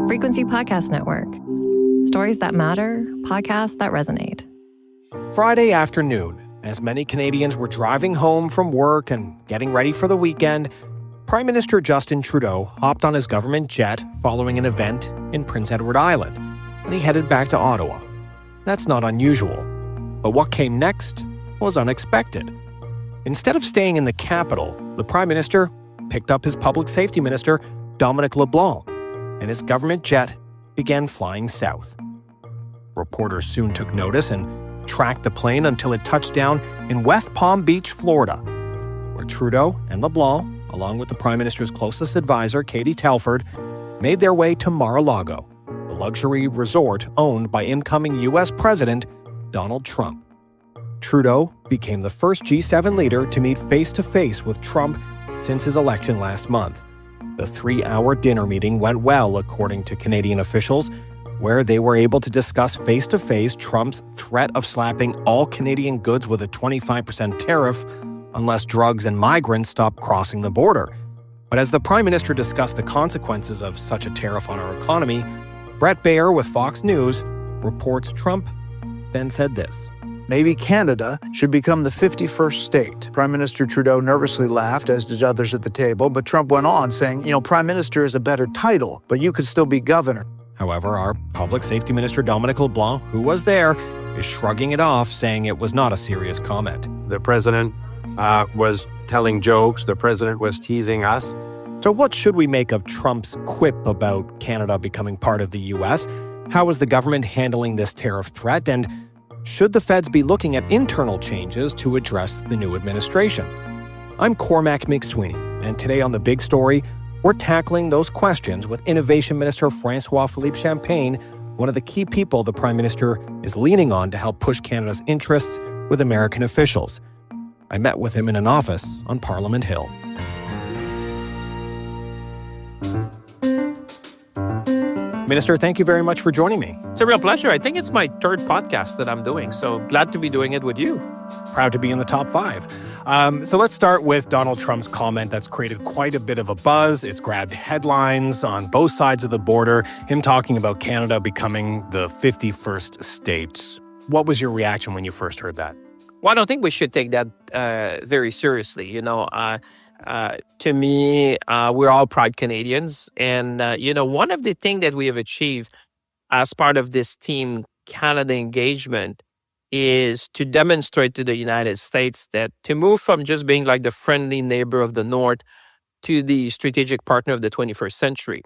Frequency Podcast Network. Stories that matter, podcasts that resonate. Friday afternoon, as many Canadians were driving home from work and getting ready for the weekend, Prime Minister Justin Trudeau hopped on his government jet following an event in Prince Edward Island, and he headed back to Ottawa. That's not unusual, but what came next was unexpected. Instead of staying in the capital, the Prime Minister picked up his Public Safety Minister, Dominic LeBlanc, and his government jet began flying south. Reporters soon took notice and tracked the plane until it touched down in West Palm Beach, Florida, where Trudeau and LeBlanc, along with the Prime Minister's closest advisor, Katie Telford, made their way to Mar-a-Lago, the luxury resort owned by incoming U.S. President Donald Trump. Trudeau became the first G7 leader to meet face-to-face with Trump since his election last month. The 3-hour dinner meeting went well, according to Canadian officials, where they were able to discuss face-to-face Trump's threat of slapping all Canadian goods with a 25% tariff unless drugs and migrants stop crossing the border. But as the Prime Minister discussed the consequences of such a tariff on our economy, Brett Baer with Fox News reports Trump then said this. Maybe Canada should become the 51st state. Prime Minister Trudeau nervously laughed, as did others at the table, but Trump went on saying, Prime Minister is a better title, but you could still be governor. However, our Public Safety Minister Dominic LeBlanc, who was there, is shrugging it off, saying it was not a serious comment. The president was telling jokes. The president was teasing us. So what should we make of Trump's quip about Canada becoming part of the U.S.? How is the government handling this tariff threat? And should the feds be looking at internal changes to address the new administration? I'm Cormac Sweeney, and today on The Big Story, we're tackling those questions with Innovation Minister François-Philippe Champagne, one of the key people the Prime Minister is leaning on to help push Canada's interests with American officials. I met with him in an office on Parliament Hill. Minister, thank you very much for joining me. It's a real pleasure. I think it's my third podcast that I'm doing, so glad to be doing it with you. Proud to be in the top 5. So let's start with Donald Trump's comment that's created quite a bit of a buzz. It's grabbed headlines on both sides of the border, him talking about Canada becoming the 51st state. What was your reaction when you first heard that? Well, I don't think we should take that very seriously. To me, we're all proud Canadians. And, one of the things that we have achieved as part of this Team Canada engagement is to demonstrate to the United States that to move from just being like the friendly neighbor of the North to the strategic partner of the 21st century.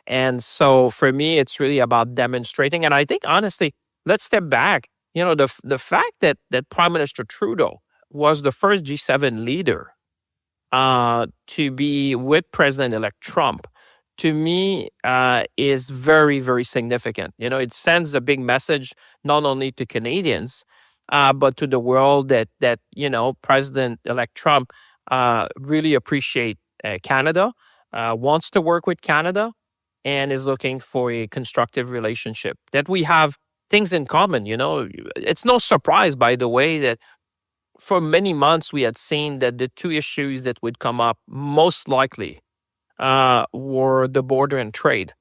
And so for me, it's really about demonstrating. And I think, honestly, let's step back. The fact that Prime Minister Trudeau was the first G7 leader to be with President-elect Trump, to me, is very, very significant. It sends a big message not only to Canadians, but to the world that President-elect Trump really appreciates Canada, wants to work with Canada, and is looking for a constructive relationship, that we have things in common. It's no surprise, by the way, that for many months we had seen that the two issues that would come up most likely were the border and trade.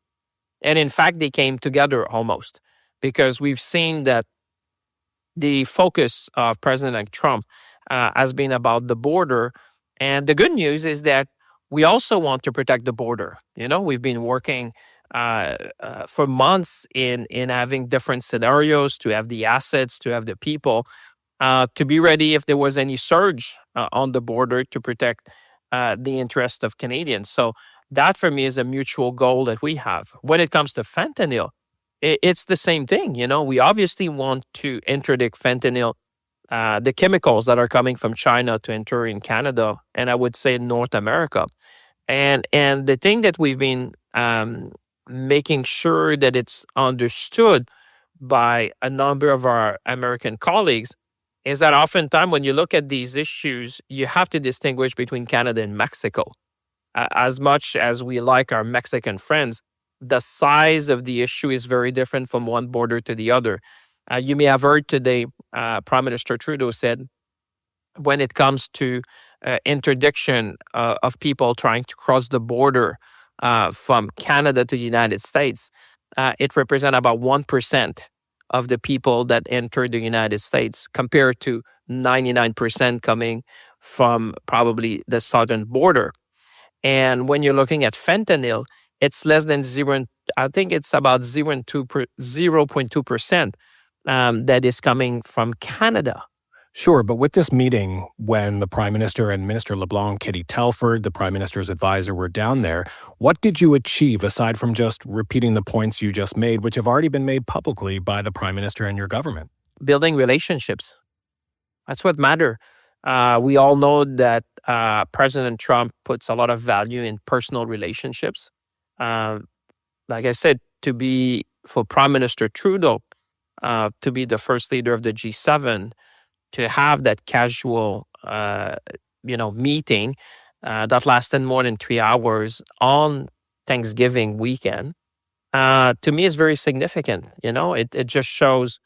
And in fact, they came together almost, because we've seen that the focus of President Trump has been about the border. And the good news is that we also want to protect the border. We've been working for months in having different scenarios, to have the assets, to have the people, to be ready if there was any surge on the border to protect the interest of Canadians. So that for me is a mutual goal that we have. When it comes to fentanyl, it's the same thing. We obviously want to interdict fentanyl, the chemicals that are coming from China to enter in Canada, and I would say North America. And the thing that we've been making sure that it's understood by a number of our American colleagues is that oftentimes when you look at these issues, you have to distinguish between Canada and Mexico. As much as we like our Mexican friends, the size of the issue is very different from one border to the other. You may have heard today, Prime Minister Trudeau said, when it comes to interdiction of people trying to cross the border from Canada to the United States, it represents about 1% of the people that enter the United States, compared to 99% coming from probably the southern border. And when you're looking at fentanyl, it's less than zero. I think it's about 0.2% that is coming from Canada. Sure, but with this meeting, when the Prime Minister and Minister LeBlanc, Katie Telford, the Prime Minister's advisor, were down there, what did you achieve aside from just repeating the points you just made, which have already been made publicly by the Prime Minister and your government? Building relationships. That's what matters. We all know that President Trump puts a lot of value in personal relationships. Like I said, for Prime Minister Trudeau to be the first leader of the G7, to have that casual, meeting that lasted more than 3 hours on Thanksgiving weekend, to me is very significant. It just shows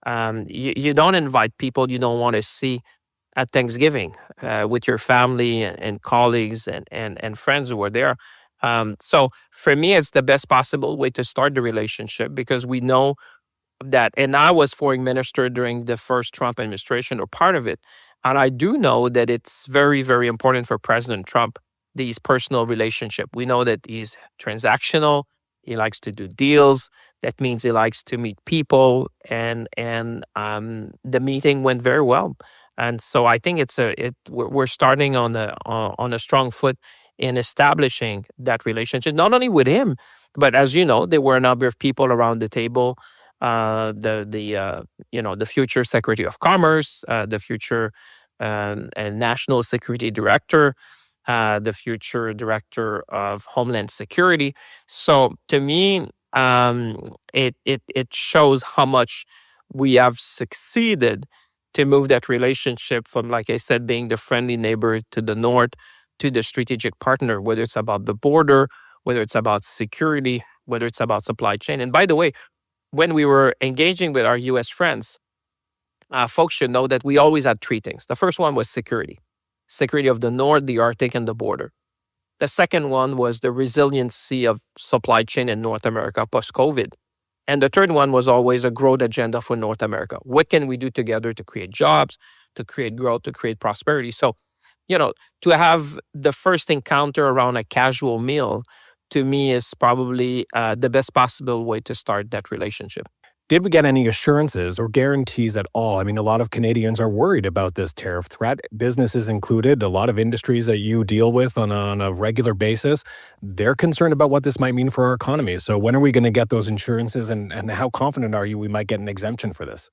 you don't invite people you don't want to see at Thanksgiving with your family and colleagues and friends who were there. So for me, it's the best possible way to start the relationship, because we know that, and I was foreign minister during the first Trump administration, or part of it, and I do know that it's very, very important for President Trump, these personal relationship. We know that he's transactional. He likes to do deals. That means he likes to meet people, and the meeting went very well. And so I think we're starting on a strong foot in establishing that relationship, not only with him, but as you know, there were a number of people around the table. The future Secretary of Commerce, the future and National Security Director, the future Director of Homeland Security. So to me, it shows how much we have succeeded to move that relationship from, like I said, being the friendly neighbor to the north to the strategic partner, whether it's about the border, whether it's about security, whether it's about supply chain. And by the way, when we were engaging with our U.S. friends, folks should know that we always had three things. The first one was security of the North, the Arctic, and the border. The second one was the resiliency of supply chain in North America post-COVID. And the third one was always a growth agenda for North America. What can we do together to create jobs, to create growth, to create prosperity? So, to have the first encounter around a casual meal, to me, is probably the best possible way to start that relationship. Did we get any assurances or guarantees at all? I mean, a lot of Canadians are worried about this tariff threat, businesses included, a lot of industries that you deal with on a regular basis. They're concerned about what this might mean for our economy. So when are we going to get those insurances, and how confident are you we might get an exemption for this?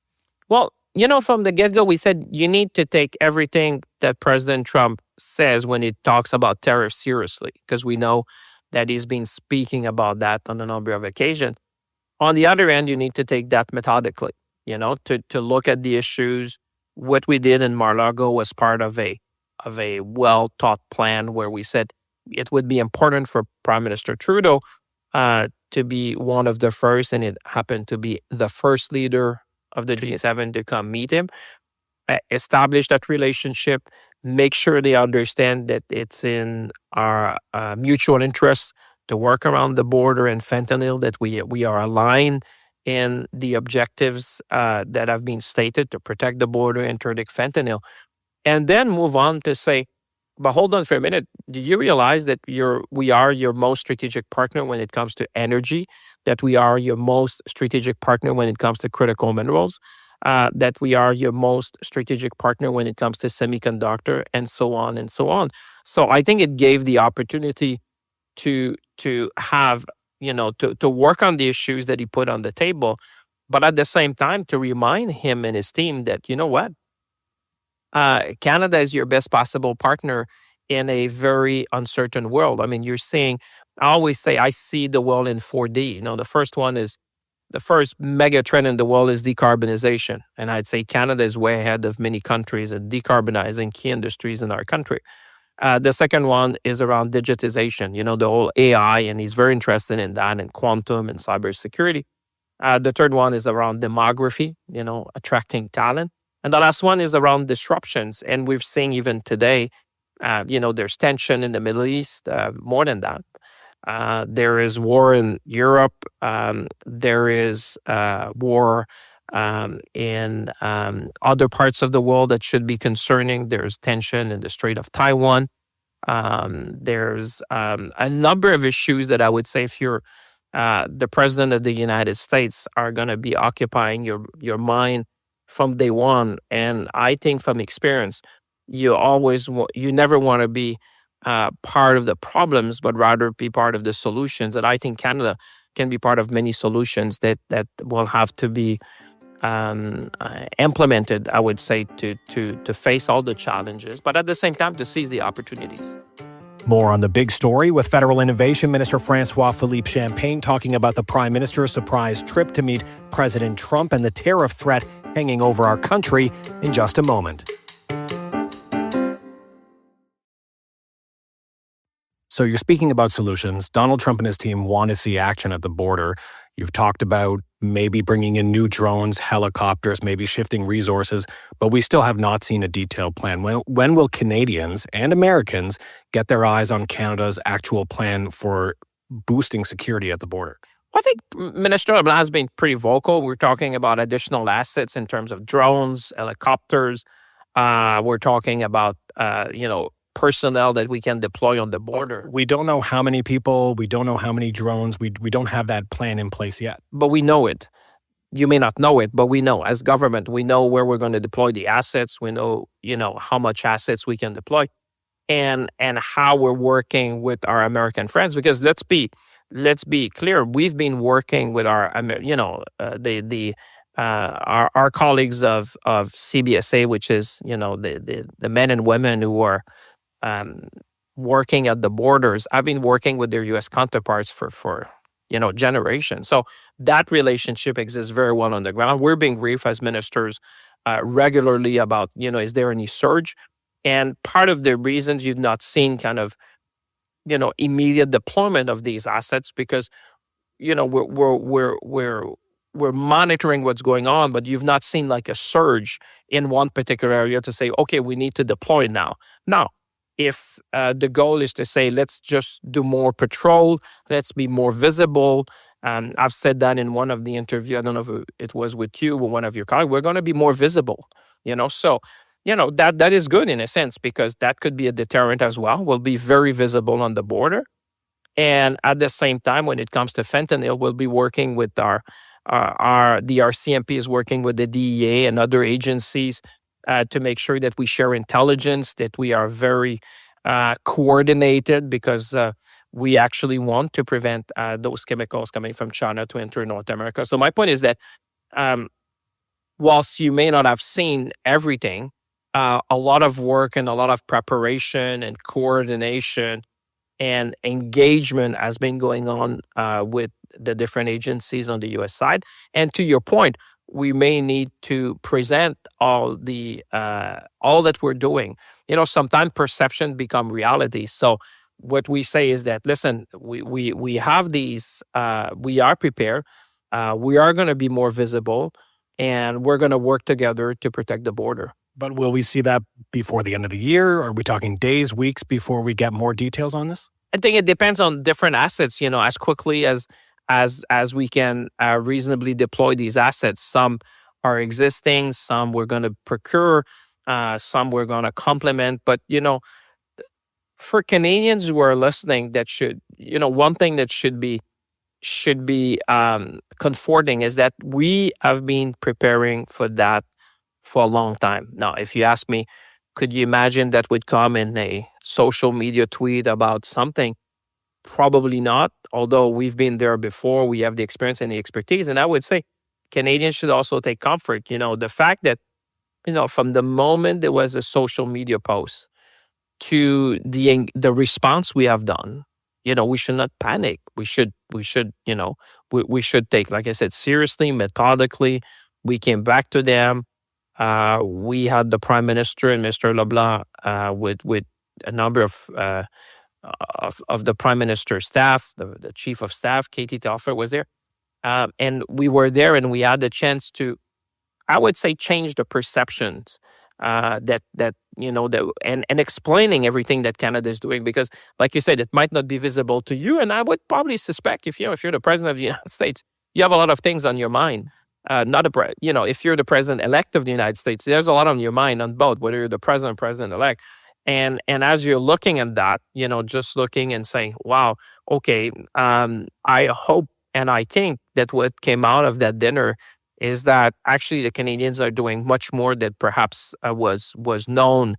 Well, from the get-go, we said you need to take everything that President Trump says when he talks about tariffs seriously, because we know that he's been speaking about that on a number of occasions. On the other end, you need to take that methodically, to look at the issues. What we did in Mar-a-Lago was part of a well-thought plan where we said it would be important for Prime Minister Trudeau to be one of the first, and it happened to be the first leader of the G7 to come meet him, establish that relationship, make sure they understand that it's in our mutual interests to work around the border and fentanyl, that we are aligned in the objectives that have been stated to protect the border, interdict fentanyl, and then move on to say, but hold on for a minute, do you realize that we are your most strategic partner when it comes to energy, that we are your most strategic partner when it comes to critical minerals, that we are your most strategic partner when it comes to semiconductor, and so on and so on. So I think it gave the opportunity to have, to work on the issues that he put on the table, but at the same time to remind him and his team that, Canada is your best possible partner in a very uncertain world. I mean, I always say, I see the world in 4D. The first mega trend in the world is decarbonization. And I'd say Canada is way ahead of many countries in decarbonizing key industries in our country. The second one is around digitization, the whole AI, and he's very interested in that, and quantum and cybersecurity. The third one is around demography, attracting talent. And the last one is around disruptions. And we've seen even today, there's tension in the Middle East, more than that. There is war in Europe. There is war in other parts of the world that should be concerning. There's tension in the Strait of Taiwan. There's a number of issues that I would say, if you're the president of the United States, are going to be occupying your mind from day one. And I think from experience, you never want to be part of the problems, but rather be part of the solutions. And I think Canada can be part of many solutions that will have to be implemented, I would say, to face all the challenges, but at the same time to seize the opportunities. More on the big story with Federal Innovation Minister François-Philippe Champagne talking about the Prime Minister's surprise trip to meet President Trump and the tariff threat hanging over our country in just a moment. So you're speaking about solutions. Donald Trump and his team want to see action at the border. You've talked about maybe bringing in new drones, helicopters, maybe shifting resources, but we still have not seen a detailed plan. When will Canadians and Americans get their eyes on Canada's actual plan for boosting security at the border? I think Minister LeBlanc has been pretty vocal. We're talking about additional assets in terms of drones, helicopters. We're talking about, personnel that we can deploy on the border. We don't know how many people, we don't know how many drones, we don't have that plan in place yet. But we know it. You may not know it, but we know. As government, we know where we're going to deploy the assets. We know, how much assets we can deploy and how we're working with our American friends. Because let's be clear, we've been working with our, our colleagues of CBSA, which is, the men and women who are working at the borders. I've been working with their U.S. counterparts for generations. So that relationship exists very well on the ground. We're being briefed as ministers regularly about, is there any surge? And part of the reasons you've not seen kind of, immediate deployment of these assets, because, we're monitoring what's going on, but you've not seen like a surge in one particular area to say, okay, we need to deploy now. Now, if the goal is to say, let's just do more patrol, let's be more visible. I've said that in one of the interviews, I don't know if it was with you or one of your colleagues, we're going to be more visible, So, that is good in a sense, because that could be a deterrent as well. We'll be very visible on the border. And at the same time, when it comes to fentanyl, we'll be working with the RCMP is working with the DEA and other agencies to make sure that we share intelligence, that we are very coordinated, because we actually want to prevent those chemicals coming from China to enter North America. So my point is that whilst you may not have seen everything, a lot of work and a lot of preparation and coordination and engagement has been going on with the different agencies on the U.S. side. And to your point, we may need to present all that we're doing. Sometimes perception become reality. So what we say is that, listen, we have these, we are prepared, we are going to be more visible, and we're going to work together to protect the border. But will we see that before the end of the year? Are we talking days, weeks before we get more details on this? I think it depends on different assets, as quickly as we can reasonably deploy these assets. Some are existing, some we're going to procure, some we're going to complement. But, for Canadians who are listening, that should, one thing that should be comforting is that we have been preparing for that for a long time. Now, if you ask me, could you imagine that would come in a social media tweet about something? Probably not, although we've been there before. We have the experience and the expertise. And I would say Canadians should also take comfort. The fact that, from the moment there was a social media post to the response we have done, we should not panic. We should take, like I said, seriously, methodically. We came back to them. We had the Prime Minister and Mr. LeBlanc with a number of the Prime Minister's staff, the Chief of Staff, Katie Telford was there. And we were there and we had the chance to, I would say, change the perceptions and explaining everything that Canada is doing, because, like you said, it might not be visible to you. And I would probably suspect if you're the president of the United States, you have a lot of things on your mind. If you're the president-elect of the United States, there's a lot on your mind on both, whether you're the president-elect. And as you're looking at that, just looking and saying, wow, okay, I hope and I think that what came out of that dinner is that actually the Canadians are doing much more than perhaps was known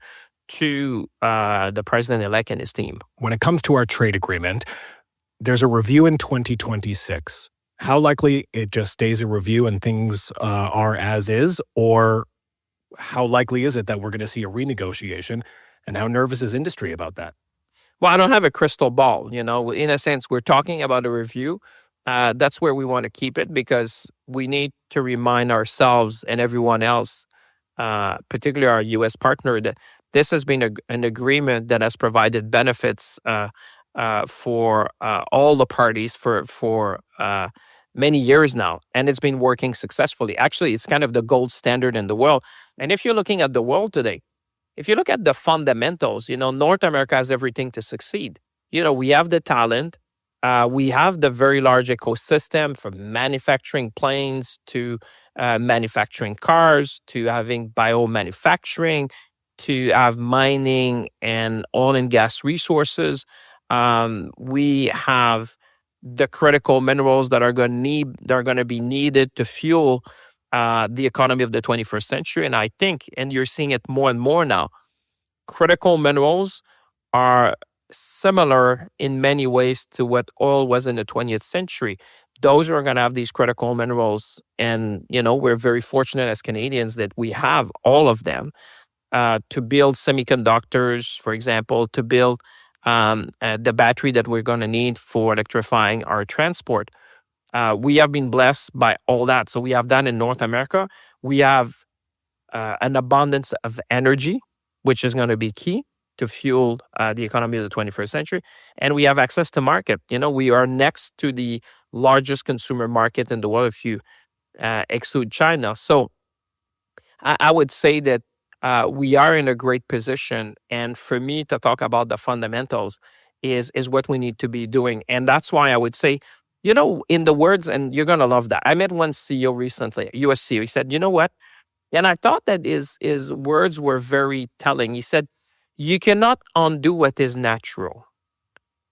to the president-elect and his team. When it comes to our trade agreement, there's a review in 2026. How likely it just stays a review and things are as is, or how likely is it that we're going to see a renegotiation, and how nervous is industry about that? Well, I don't have a crystal ball. In a sense, we're talking about a review. That's where we want to keep it, because we need to remind ourselves and everyone else, particularly our U.S. partner, that this has been an agreement that has provided benefits for all the parties for many years now, and it's been working successfully. Actually, it's kind of the gold standard in the world. And if you're looking at the world today, if you look at the fundamentals, North America has everything to succeed. We have the talent. We have the very large ecosystem, from manufacturing planes to manufacturing cars, to having biomanufacturing, to have mining and oil and gas resources. We have the critical minerals that are going to be needed to fuel the economy of the 21st century. And I think, and you're seeing it more and more now, critical minerals are similar in many ways to what oil was in the 20th century. Those are going to have these critical minerals. And, we're very fortunate as Canadians that we have all of them to build semiconductors, for example, to build the battery that we're going to need for electrifying our transport. We have been blessed by all that. So we have that in North America. We have an abundance of energy, which is going to be key to fuel the economy of the 21st century. And we have access to market. We are next to the largest consumer market in the world if you exclude China. So I would say that we are in a great position. And for me to talk about the fundamentals is what we need to be doing. And that's why I would say, in the words, and you're going to love that. I met one CEO recently, US CEO. He said, you know what? And I thought that his words were very telling. He said, you cannot undo what is natural.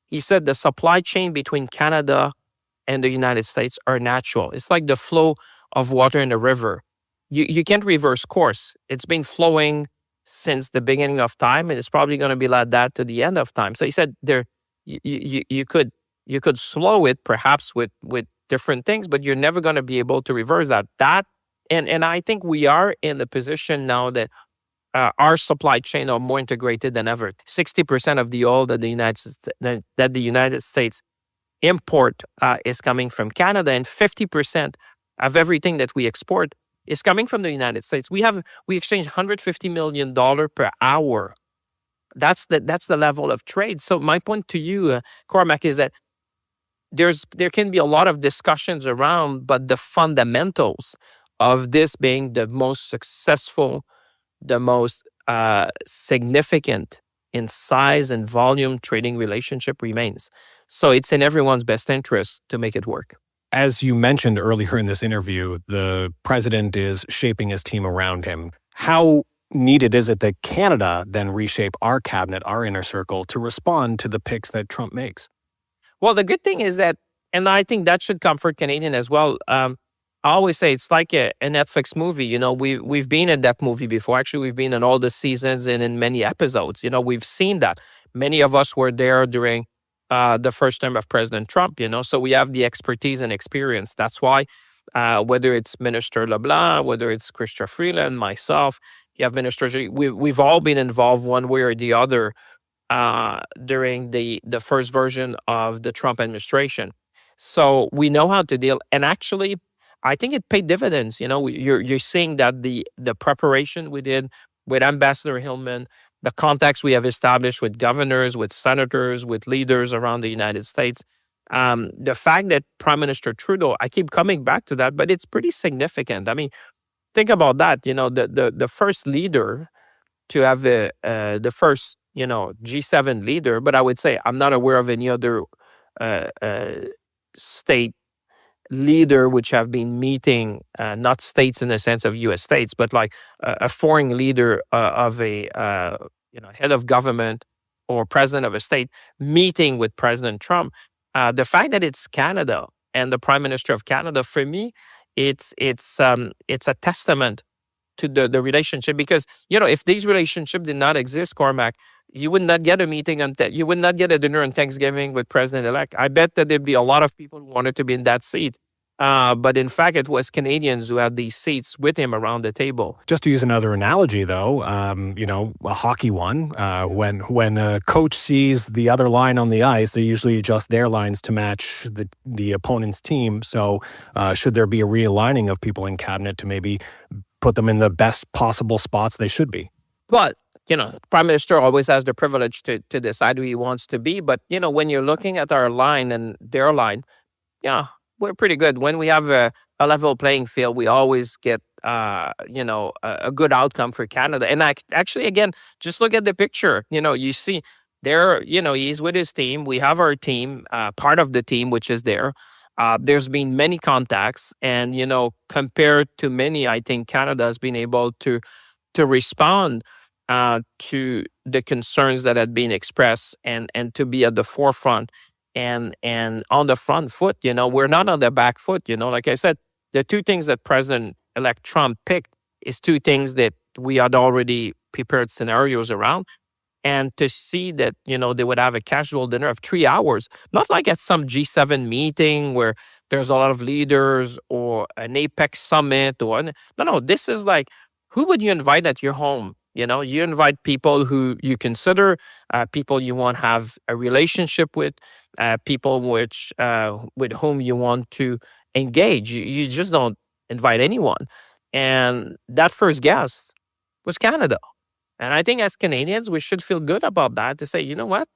He said the supply chain between Canada and the United States are natural. It's like the flow of water in a river. You can't reverse course. It's been flowing since the beginning of time, and it's probably going to be like that to the end of time. So he said you could slow it perhaps with different things, but you're never going to be able to reverse that. And I think we are in the position now that our supply chain are more integrated than ever. 60% of the oil that the United States import is coming from Canada, and 50% of everything that we export is coming from the United States. We exchange $150 million per hour. That's the level of trade. So my point to you, Cormac, is that there can be a lot of discussions around, but the fundamentals of this being the most successful, the most significant in size and volume trading relationship remains. So it's in everyone's best interest to make it work. As you mentioned earlier in this interview, the president is shaping his team around him. How needed is it that Canada then reshape our cabinet, our inner circle, to respond to the picks that Trump makes? Well, the good thing is that, and I think that should comfort Canadian as well. I always say it's like a Netflix movie. We've been in that movie before. Actually, we've been in all the seasons and in many episodes. We've seen that. Many of us were there during the first term of President Trump. So we have the expertise and experience. That's why whether it's Minister LeBlanc, whether it's Chrystia Freeland, myself, you have ministers. We've all been involved one way or the other during the first version of the Trump administration. So we know how to deal. And actually, I think it paid dividends. You're seeing that the preparation we did with Ambassador Hillman, the contacts we have established with governors, with senators, with leaders around the United States, the fact that Prime Minister Trudeau, I keep coming back to that, but it's pretty significant. I mean, think about that. The first leader to have the first, G7 leader. But I would say I'm not aware of any other state leader which have been meeting, not states in the sense of U.S. states, but like a foreign leader of a head of government or president of a state meeting with President Trump. The fact that it's Canada and the Prime Minister of Canada, for me, it's a testament to the relationship, because if these relationships did not exist, Cormac, you would not get a meeting you would not get a dinner on Thanksgiving with President-elect. I bet that there'd be a lot of people who wanted to be in that seat. But in fact, it was Canadians who had these seats with him around the table. Just to use another analogy, though, a hockey one, when a coach sees the other line on the ice, they usually adjust their lines to match the opponent's team. So should there be a realigning of people in cabinet to maybe put them in the best possible spots they should be? But Prime Minister always has the privilege to decide who he wants to be. But, when you're looking at our line and their line, we're pretty good. When we have a level playing field, we always get, a good outcome for Canada. And actually, again, just look at the picture. You see there, he's with his team. We have our team, part of the team, which is there. There's been many contacts. And, compared to many, I think Canada has been able to respond to the concerns that had been expressed and to be at the forefront and on the front foot. We're not on the back foot. Like I said, the two things that President-elect Trump picked is two things that we had already prepared scenarios around. And to see that, they would have a casual dinner of 3 hours, not like at some G7 meeting where there's a lot of leaders or an APEC summit no, this is like, who would you invite at your home? You invite people who you consider, people you want to have a relationship with, people with whom you want to engage. You just don't invite anyone. And that first guest was Canada. And I think as Canadians, we should feel good about that, to say, you know what?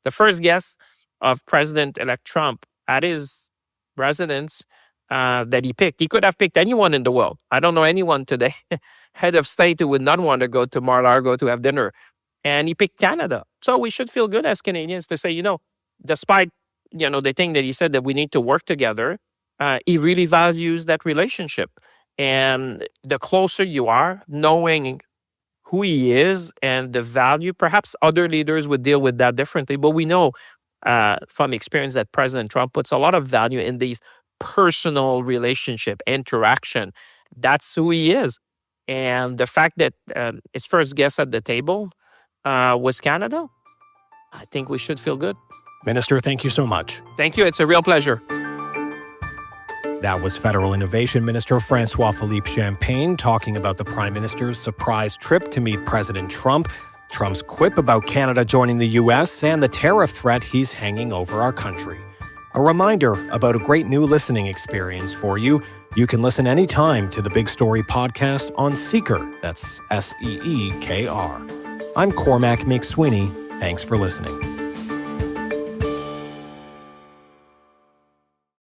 The first guest of President-elect Trump at his residence that he picked. He could have picked anyone in the world. I don't know anyone today, head of state, who would not want to go to Mar-a-Lago to have dinner. And he picked Canada. So we should feel good as Canadians to say, despite, the thing that he said that we need to work together, he really values that relationship. And the closer you are, knowing who he is and the value, perhaps other leaders would deal with that differently. But we know from experience that President Trump puts a lot of value in these personal relationship interaction. That's who he is. And the fact that his first guest at the table was Canada, I think we should feel good. Minister, thank you so much. Thank you. It's a real pleasure. That was Federal Innovation Minister François-Philippe Champagne talking about the Prime Minister's surprise trip to meet President Trump, Trump's quip about Canada joining the U.S., and the tariff threat he's hanging over our country. A reminder about a great new listening experience for you. You can listen anytime to the Big Story podcast on Seekr. That's Seekr. I'm Cormac Sweeney. Thanks for listening.